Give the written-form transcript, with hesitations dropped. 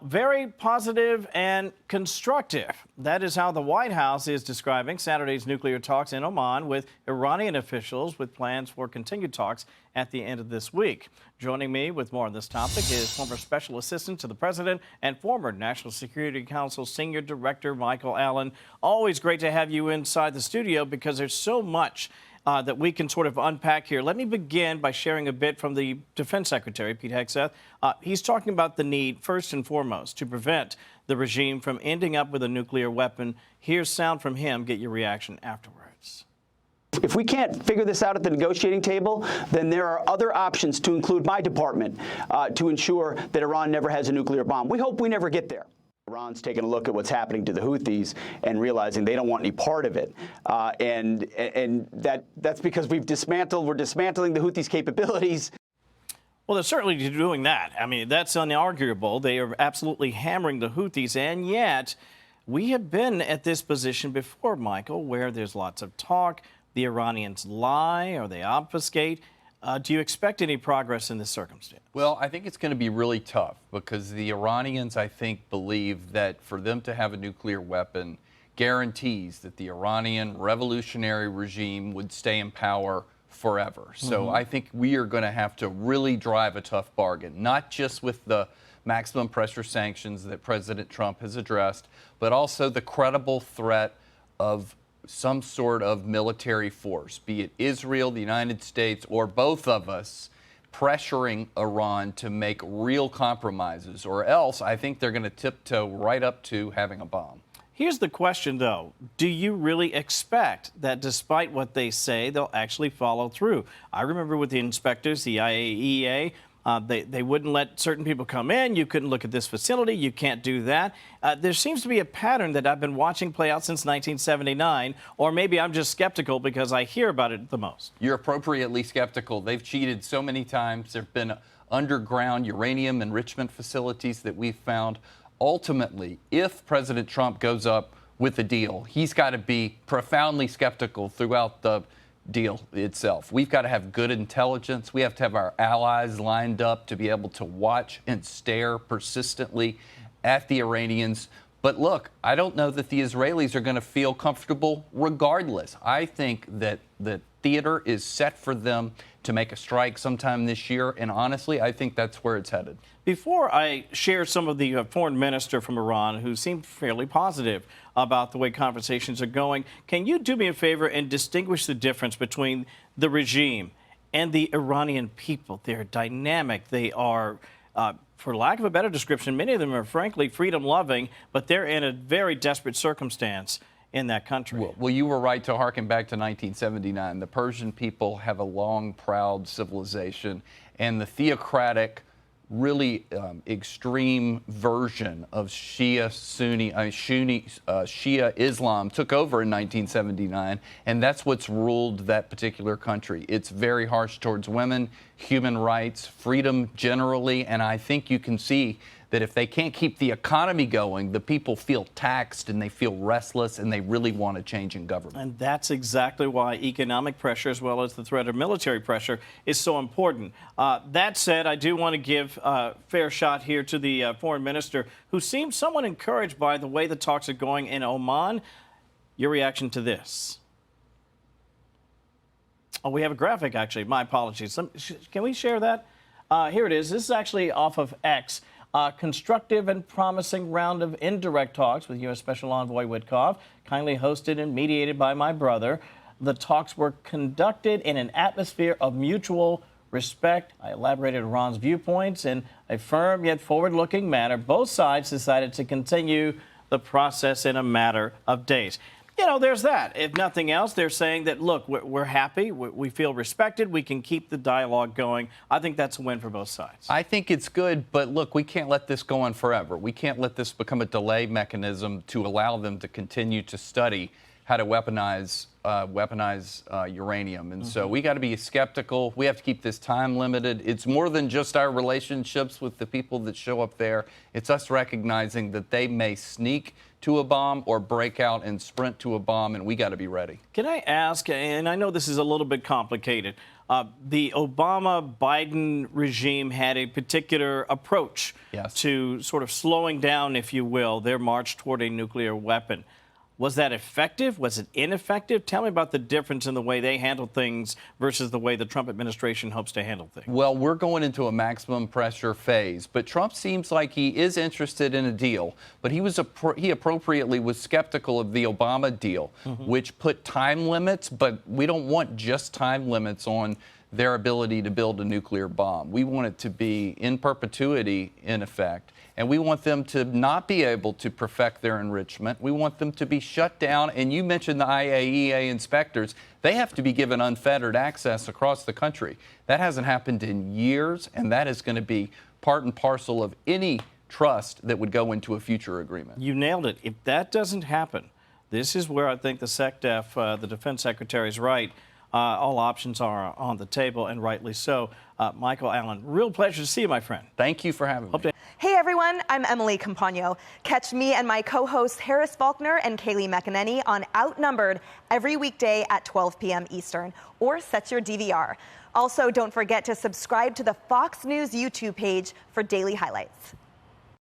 very positive and constructive. That is how the White House is describing Saturday's nuclear talks in Oman with Iranian officials, with plans for continued talks at the end of this week. Joining me with more on this topic is former Special Assistant to the President and former National Security Council Senior Director Michael Allen. Always great to have you inside the studio because there's so much that we can sort of unpack here. Let me begin by sharing a bit from the Defense Secretary, Pete Hegseth. He's talking about the need, first and foremost, to prevent the regime from ending up with a nuclear weapon. Here's sound from him. Get your reaction afterwards. If we can't figure this out at the negotiating table, then there are other options, to include my department, to ensure that Iran never has a nuclear bomb. We hope we never get there. Iran's taking a look at what's happening to the Houthis and realizing they don't want any part of it. And that's because we're dismantling the Houthis' capabilities. Well, they're certainly doing that. I mean, that's unarguable. They are absolutely hammering the Houthis, and yet we have been at this position before, Michael, where there's lots of talk. The Iranians lie or they obfuscate. Do you expect any progress in this circumstance? Well, I think it's going to be really tough because the Iranians, I think, believe that for them to have a nuclear weapon guarantees that the Iranian revolutionary regime would stay in power forever. So I think we are going to have to really drive a tough bargain, not just with the maximum pressure sanctions that President Trump has addressed, but also the credible threat of some sort of military force, be it Israel, the United States, or both of us, pressuring Iran to make real compromises, or else I think they're going to tiptoe right up to having a bomb. Here's the question, though. Do you really expect that despite what they say, they'll actually follow through? I remember with the inspectors, the IAEA, they wouldn't let certain people come in. You couldn't look at this facility. You can't do that. There seems to be a pattern that I've been watching play out since 1979, or maybe I'm just skeptical because I hear about it the most. You're appropriately skeptical. They've cheated so many times. There have been underground uranium enrichment facilities that we've found. Ultimately, if President Trump goes up with a deal, he's got to be profoundly skeptical throughout the deal itself. We've got to have good intelligence. We have to have our allies lined up to be able to watch and stare persistently at the Iranians. But look, I don't know that the Israelis are going to feel comfortable regardless. I think that the theater is set for them to make a strike sometime this year, and honestly, I think that's where it's headed. Before I share some of the foreign minister from Iran, who seemed fairly positive about the way conversations are going, can you do me a favor and distinguish the difference between the regime and the Iranian people? They're dynamic. They are, for lack of a better description, many of them are frankly freedom-loving, but they're in a very desperate circumstance in that country. Well, you were right to harken back to 1979. The Persian people have a long, proud civilization, and the theocratic, really extreme version of Shia Islam took over in 1979, and that's what's ruled that particular country. It's very harsh towards women, human rights, freedom generally, and I think you can see that if they can't keep the economy going, the people feel taxed and they feel restless and they really want a change in government. And that's exactly why economic pressure, as well as the threat of military pressure, is so important. That said, I do want to give a fair shot here to the foreign minister, who seems somewhat encouraged by the way the talks are going in Oman. Your reaction to this? Oh, we have a graphic, actually. My apologies. Can we share that? Here it is. This is actually off of X. Constructive and promising round of indirect talks with U.S. Special Envoy Witkoff, kindly hosted and mediated by my brother. The talks were conducted in an atmosphere of mutual respect. I elaborated Iran's viewpoints in a firm yet forward-looking manner. Both sides decided to continue the process in a matter of days. You know, there's that. If nothing else, they're saying that, look, we're happy, we feel respected, we can keep the dialogue going. I think that's a win for both sides. I think it's good, but look, we can't let this go on forever. We can't let this become a delay mechanism to allow them to continue to study how to weaponize uranium. And so we got to be skeptical. We have to keep this time limited. It's more than just our relationships with the people that show up there. It's us recognizing that they may sneak to a bomb or break out and sprint to a bomb, and we got to be ready. Can I ask, and I know this is a little bit complicated, The Obama-Biden regime had a particular approach to sort of slowing down, if you will, their march toward a nuclear weapon. Was that effective? Was it ineffective? Tell me about the difference in the way they handled things versus the way the Trump administration hopes to handle things. Well, we're going into a maximum pressure phase, but Trump seems like he is interested in a deal, but he appropriately was skeptical of the Obama deal, which put time limits, but we don't want just time limits on their ability to build a nuclear bomb. We want it to be in perpetuity, in effect. And we want them to not be able to perfect their enrichment. We want them to be shut down. And you mentioned the IAEA inspectors. They have to be given unfettered access across the country. That hasn't happened in years, and that is going to be part and parcel of any trust that would go into a future agreement. You nailed it. If that doesn't happen, this is where I think the SecDef, the defense secretary, is right. All options are on the table, and rightly so. Michael Allen, real pleasure to see you, my friend. Thank you for having me. Hey, everyone. I'm Emily Campagno. Catch me and my co-hosts Harris Faulkner and Kaylee McEnany on Outnumbered every weekday at 12 p.m. Eastern, or set your DVR. Also, don't forget to subscribe to the Fox News YouTube page for daily highlights.